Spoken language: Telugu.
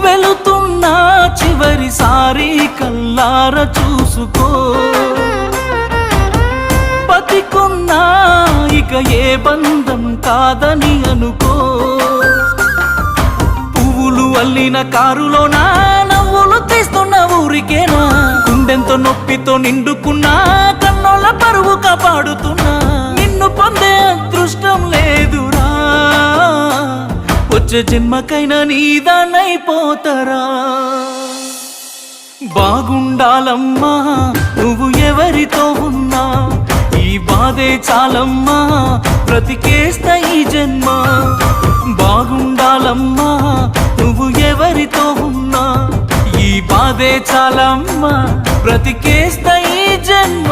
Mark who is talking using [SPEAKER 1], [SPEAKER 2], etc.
[SPEAKER 1] వెళుతున్నా చివరిసారి కల్లార చూసుకో. బతికున్నా ఇక ఏ బంధం కాదని అనుకో. పువ్వులు అల్లిన కారులోనా నవ్వులు తీస్తున్న ఊరికేనా. గుండెంతో నొప్పితో నిండుకున్నా కన్నోళ్ళ పరువు కాపాడుతున్నా. నిన్ను పొందే అదృష్టం లేదురా, వచ్చే జన్మకైనా నీదానైపోతారా. బాగుండాలమ్మా నువ్వు ఎవరితో ఉన్నా, ఈ బాధే చాలమ్మా బ్రతికేస్తా ఈ జన్మ. బాగుండాలమ్మా నువ్వు ఎవరితో ఉన్నా, ఈ బాధే చాలమ్మా బ్రతికేస్తా ఈ జన్మ.